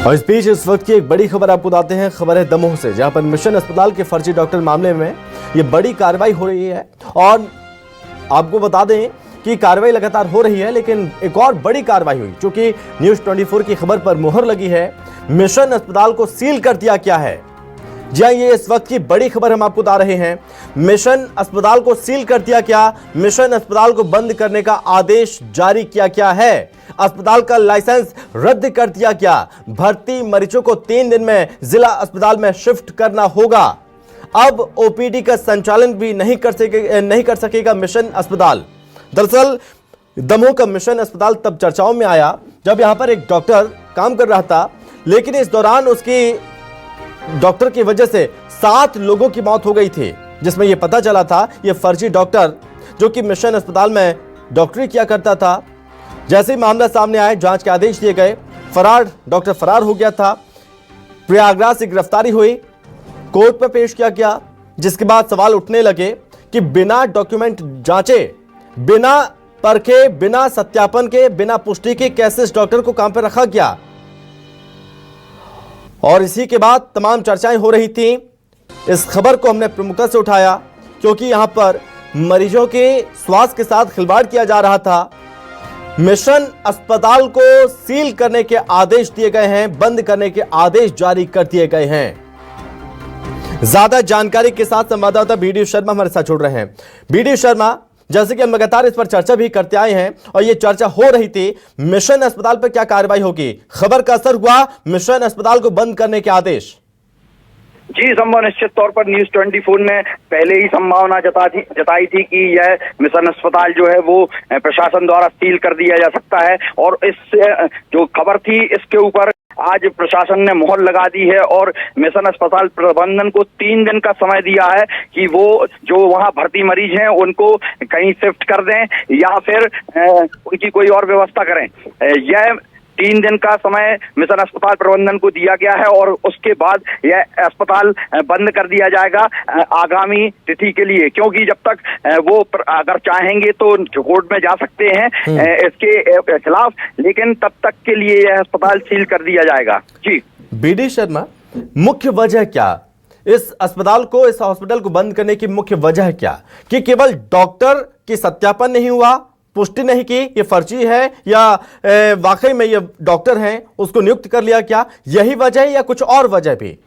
और इस बीच इस वक्त की एक बड़ी खबर आपको बताते हैं। खबर है दमोह से, जहां पर मिशन अस्पताल के फर्जी डॉक्टर मामले में ये बड़ी कार्रवाई हो रही है। और आपको बता दें कि कार्रवाई लगातार हो रही है, लेकिन एक और बड़ी कार्रवाई हुई, क्योंकि न्यूज़ 24 की खबर पर मुहर लगी है। मिशन अस्पताल को सील कर दिया क्या है। जी हाँ, ये इस वक्त की बड़ी खबर हम आपको बता रहे हैं। मिशन अस्पताल को सील कर दिया क्या, मिशन अस्पताल को बंद करने का आदेश जारी किया क्या है, अस्पताल का लाइसेंस रद्द कर दिया क्या, भर्ती मरीजों को 3 दिन में जिला अस्पताल में शिफ्ट करना होगा, अब ओपीडी का संचालन भी नहीं कर सकेगा मिशन अस्पताल। दरअसल दमोह का मिशन अस्पताल तब चर्चाओं में आया जब यहां पर एक डॉक्टर काम कर रहा था, लेकिन इस दौरान उसकी डॉक्टर की वजह से 7 लोगों की मौत हो गई थी, जिसमें यह पता चला था यह फर्जी डॉक्टर जो कि मिशन अस्पताल में डॉक्टरी किया करता था। जैसे ही मामला सामने आया, जांच के आदेश दिए गए, डॉक्टर फरार हो गया था। प्रयागराज से गिरफ्तारी हुई, कोर्ट में पेश किया गया, जिसके बाद सवाल उठने लगे कि बिना डॉक्यूमेंट जांचे, बिना परखे, बिना सत्यापन के, बिना पुष्टि के कैसे इस डॉक्टर को काम पर रखा गया। और इसी के बाद तमाम चर्चाएं हो रही थी। इस खबर को हमने प्रमुखता से उठाया क्योंकि यहां पर मरीजों के स्वास्थ्य के साथ खिलवाड़ किया जा रहा था। मिशन अस्पताल को सील करने के आदेश दिए गए हैं, बंद करने के आदेश जारी कर दिए गए हैं। ज्यादा जानकारी के साथ संवाददाता बीडी शर्मा हमारे साथ जुड़ रहे हैं। बीडी शर्मा, जैसे कि हम लगातार इस पर चर्चा भी करते आए हैं और ये चर्चा हो रही थी, मिशन अस्पताल पर क्या कार्रवाई होगी, खबर का असर हुआ, मिशन अस्पताल को बंद करने के आदेश। जी संभव निश्चित तौर पर न्यूज़ 24 ने पहले ही संभावना जताई थी कि यह मिशन अस्पताल जो है वो प्रशासन द्वारा सील कर दिया जा सकता है। और इस जो खबर थी इसके ऊपर आज प्रशासन ने मोहर लगा दी है और मिशन अस्पताल प्रबंधन को 3 दिन का समय दिया है कि वो जो वहां भर्ती मरीज हैं उनको कहीं शिफ्ट कर दें या फिर उनकी कोई और व्यवस्था करें। यह 3 दिन का समय मिशन अस्पताल प्रबंधन को दिया गया है और उसके बाद यह अस्पताल बंद कर दिया जाएगा आगामी तिथि के लिए, क्योंकि जब तक वो अगर चाहेंगे तो कोर्ट में जा सकते हैं इसके खिलाफ, लेकिन तब तक के लिए यह अस्पताल सील कर दिया जाएगा। जी बीडी शर्मा, मुख्य वजह क्या, इस अस्पताल को, इस हॉस्पिटल को बंद करने की मुख्य वजह क्या, कि केवल डॉक्टर की सत्यापन नहीं हुआ, पुष्टि नहीं की ये फर्जी है, या वाकई में ये डॉक्टर हैं उसको नियुक्त कर लिया, क्या यही वजह है या कुछ और वजह भी?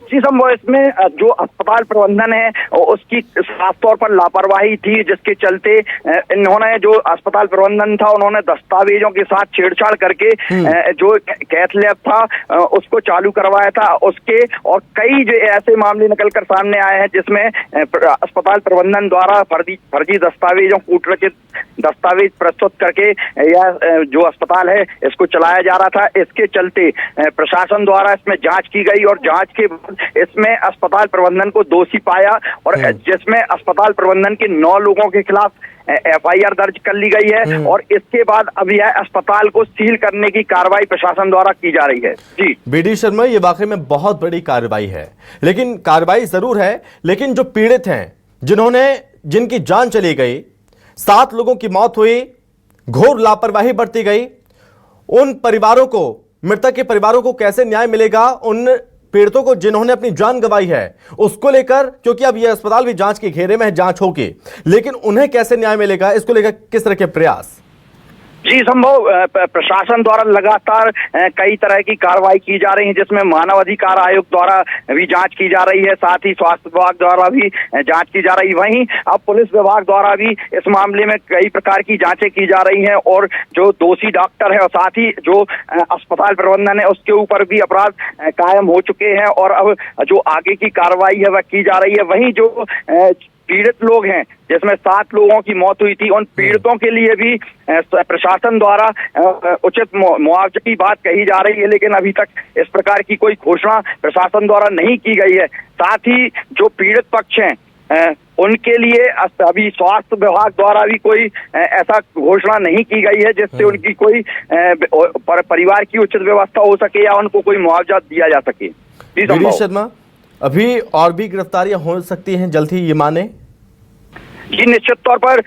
जी संभव इसमें जो अस्पताल प्रबंधन है उसकी साफ तौर पर लापरवाही थी, जिसके चलते इन्होंने जो अस्पताल प्रबंधन था उन्होंने दस्तावेजों के साथ छेड़छाड़ करके जो कैथ लैब था उसको चालू करवाया था उसके, और कई जो ऐसे मामले निकलकर सामने आए हैं जिसमें अस्पताल प्रबंधन द्वारा फर्जी दस्तावेजों, कूटरचित दस्तावेज प्रस्तुत करके यह जो अस्पताल है इसको चलाया जा रहा था। इसके चलते प्रशासन द्वारा इसमें जांच की गई और जांच के बाद इसमें अस्पताल प्रबंधन को दोषी पाया और जिसमें अस्पताल प्रबंधन के 9 लोगों के खिलाफ FIR दर्ज कर ली गई है और इसके बाद अब यह अस्पताल को सील करने की कार्रवाई प्रशासन द्वारा की जा रही है। जी बीडी शर्मा, ये वाकई में बहुत बड़ी कार्रवाई है, लेकिन कार्रवाई जरूर है, लेकिन जो पीड़ित हैं, जिनकी जान चली गई, 7 लोगों की मौत हुई, घोर लापरवाही बरती गई, उन परिवारों को, मृतक के परिवारों को कैसे न्याय मिलेगा, उन पीड़ितों को जिन्होंने अपनी जान गंवाई है उसको लेकर, क्योंकि अब यह अस्पताल भी जांच के घेरे में है, जांच होगी, लेकिन उन्हें कैसे न्याय मिलेगा, इसको लेकर किस तरह के प्रयास? जी संभव प्रशासन द्वारा लगातार कई तरह की कार्रवाई की जा रही है, जिसमें मानव अधिकार आयोग द्वारा भी जांच की जा रही है, साथ ही स्वास्थ्य विभाग द्वारा भी जांच की जा रही है। वहीं अब पुलिस विभाग द्वारा भी इस मामले में कई प्रकार की जांचें की जा रही हैं और जो दोषी डॉक्टर है और साथ ही जो अस्पताल प्रबंधन है उसके ऊपर भी अपराध कायम हो चुके हैं और अब जो आगे की कार्रवाई है वह की जा रही है। वहीं जो पीड़ित लोग हैं जिसमें 7 लोगों की मौत हुई थी, उन पीड़ितों के लिए भी प्रशासन द्वारा उचित मुआवजे की बात कही जा रही है, लेकिन अभी तक इस प्रकार की कोई घोषणा प्रशासन द्वारा नहीं की गई है। साथ ही जो पीड़ित पक्ष हैं उनके लिए अभी स्वास्थ्य विभाग द्वारा भी कोई ऐसा घोषणा नहीं की गई है जिससे उनकी कोई परिवार की उचित व्यवस्था हो सके या उनको कोई मुआवजा दिया जा सके। बीडी शर्मा, अभी और भी गिरफ्तारियां हो सकती हैं जल्द ही, ये माने? जी निश्चित तौर पर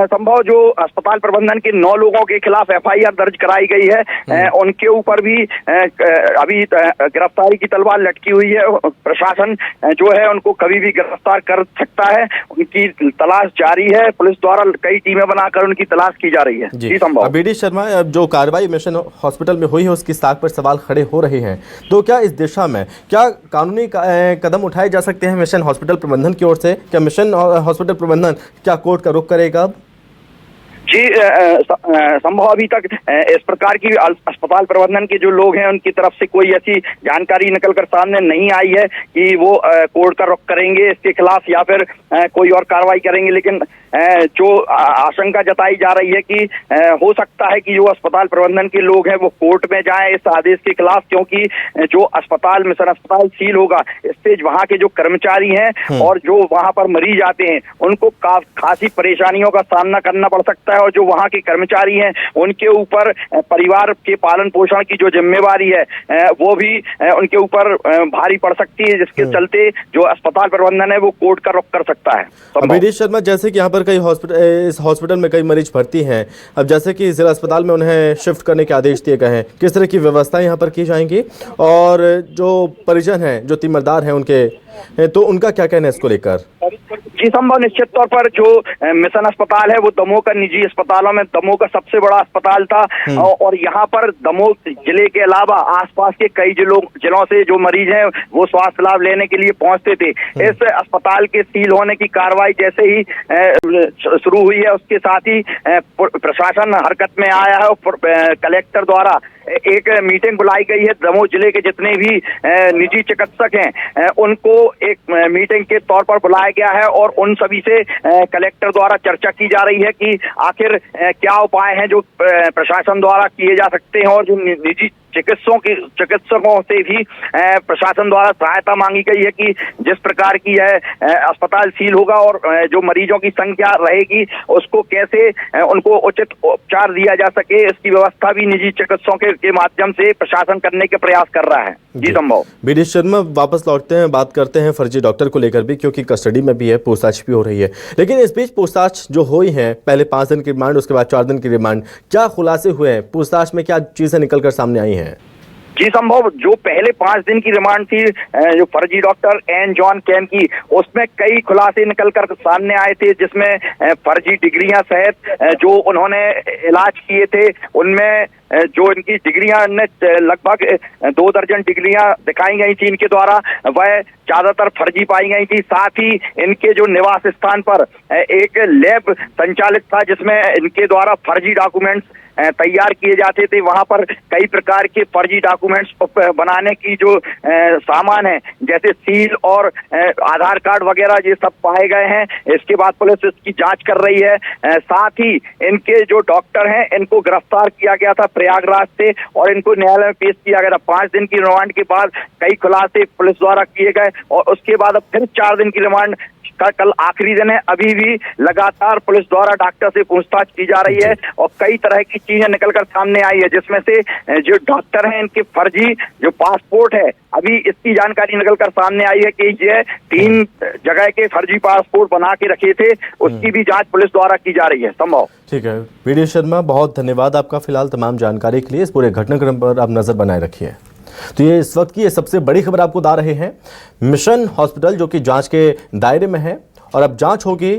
संभव जो अस्पताल प्रबंधन के 9 लोगों के खिलाफ FIR दर्ज कराई गई है, उनके ऊपर भी अभी गिरफ्तारी की तलवार लटकी हुई है। प्रशासन जो है उनको कभी भी गिरफ्तार कर सकता है, उनकी तलाश जारी है। पुलिस द्वारा कई टीमें बनाकर उनकी तलाश की जा रही है। जी संभव। BD शर्मा, जो कार्रवाई मिशन हॉस्पिटल में हुई है उसकी साख पर सवाल खड़े हो रहे हैं, तो क्या इस दिशा में क्या कानूनी कदम उठाए जा सकते हैं मिशन हॉस्पिटल प्रबंधन की ओर से? क्या मिशन हॉस्पिटल प्रबंधन क्या कोर्ट का रुख करेगा अब? जी संभव अभी तक इस प्रकार की अस्पताल प्रबंधन के जो लोग हैं उनकी तरफ से कोई ऐसी जानकारी निकल कर सामने नहीं आई है कि वो कोर्ट का रुख करेंगे इसके खिलाफ या फिर कोई और कार्रवाई करेंगे। लेकिन जो आशंका जताई जा रही है कि हो सकता है कि जो अस्पताल प्रबंधन के लोग हैं वो कोर्ट में जाएं इस आदेश के खिलाफ, क्योंकि जो अस्पताल मिशन अस्पताल सील होगा इससे वहां के जो कर्मचारी हैं और जो वहां पर मरीज आते हैं उनको खासी परेशानियों का सामना करना पड़ सकता है, और जो वहां के कर्मचारी हैं उनके ऊपर परिवार के पालन पोषण की जो जिम्मेवारी है वो भी उनके ऊपर भारी पड़ सकती है, जिसके चलते जो अस्पताल प्रबंधन है वो कोर्ट का रुख कर सकता है। BD शर्मा, जैसे कि यहाँ पर कई इस हॉस्पिटल में कई मरीज भर्ती हैं, अब जैसे कि जिला अस्पताल में उन्हें शिफ्ट करने के आदेश दिए गए हैं, किस तरह की व्यवस्था यहाँ पर की जाएंगी और जो परिजन हैं, जो तीमारदार हैं उनके, तो उनका क्या कहना है इसको लेकर? जी संभव निश्चित तौर पर जो मिशन अस्पताल है वो दमोह का निजी अस्पतालों में दमोह का सबसे बड़ा अस्पताल था, और यहाँ पर दमोह जिले के अलावा आसपास के कई जिलों से जो मरीज हैं वो स्वास्थ्य लाभ लेने के लिए पहुंचते थे। इस अस्पताल के सील होने की कार्रवाई जैसे ही शुरू हुई है उसके साथ ही प्रशासन हरकत में आया है और कलेक्टर द्वारा एक मीटिंग बुलाई गई है। दमोह जिले के जितने भी निजी चिकित्सक हैं उनको एक मीटिंग के तौर पर बुलाया गया है और उन सभी से कलेक्टर द्वारा चर्चा की जा रही है कि आखिर क्या उपाय हैं जो प्रशासन द्वारा किए जा सकते हैं, और जो निजी चिकित्सकों से भी प्रशासन द्वारा सहायता मांगी गई है कि जिस प्रकार की अस्पताल सील होगा और जो मरीजों की संख्या रहेगी उसको कैसे उनको उचित उपचार दिया जा सके, इसकी व्यवस्था भी निजी चिकित्सकों के माध्यम से प्रशासन करने के प्रयास कर रहा है। जी संभव। BD शर्मा, वापस लौटते हैं, बात करते हैं फर्जी डॉक्टर को लेकर भी, क्योंकि कस्टडी में भी है, पूछताछ भी हो रही है, लेकिन इस बीच पूछताछ जो हुई है, पहले 5 दिन की रिमांड, उसके बाद 4 दिन की रिमांड, क्या खुलासे हुए हैं? पूछताछ में क्या चीजें निकलकर सामने आई हैं? जी संभव, जो पहले 5 दिन की रिमांड थी जो फर्जी डॉक्टर एन जॉन कैम की, उसमें कई खुलासे निकलकर सामने आए थे, जिसमें फर्जी डिग्रियां सहित जो उन्होंने इलाज किए थे उनमें जो इनकी डिग्रियां लगभग 2 दर्जन डिग्रियां दिखाई गई थी इनके द्वारा, वह ज्यादातर फर्जी पाई गई थी। साथ ही इनके जो निवास स्थान पर एक लैब संचालित था जिसमें इनके द्वारा फर्जी डॉक्यूमेंट्स तैयार किए जाते थे। वहां पर कई प्रकार के फर्जी डॉक्यूमेंट्स बनाने की जो सामान है, जैसे सील और आधार कार्ड वगैरह, ये सब पाए गए हैं। इसके बाद पुलिस इसकी जांच कर रही है। साथ ही इनके जो डॉक्टर हैं इनको गिरफ्तार किया गया था प्रयागराज से और इनको न्यायालय में पेश किया गया था। 5 दिन की रिमांड के बाद कई खुलासे पुलिस द्वारा किए गए और उसके बाद अब फिर 4 दिन की रिमांड का कल आखिरी दिन है। अभी भी लगातार पुलिस द्वारा डॉक्टर से पूछताछ की जा रही है और कई तरह की चीजें निकलकर सामने आई है, जिसमें से जो डॉक्टर हैं इनके फर्जी जो पासपोर्ट है, अभी इसकी जानकारी निकलकर सामने आई है कि ये 3 जगह के फर्जी पासपोर्ट बना के रखे थे, उसकी भी जांच पुलिस द्वारा की जा रही है। संभव। ठीक है BD शर्मा, बहुत धन्यवाद आपका फिलहाल तमाम जानकारी के लिए। इस पूरे घटनाक्रम पर आप नजर बनाए रखिए। तो ये इस वक्त की ये सबसे बड़ी खबर आपको बता रहे हैं, मिशन हॉस्पिटल जो कि जांच के दायरे में है और अब जांच होगी,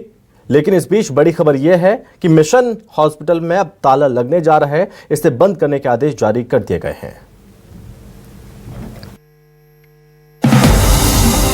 लेकिन इस बीच बड़ी खबर यह है कि मिशन हॉस्पिटल में अब ताला लगने जा रहा है, इसे बंद करने के आदेश जारी कर दिए गए हैं।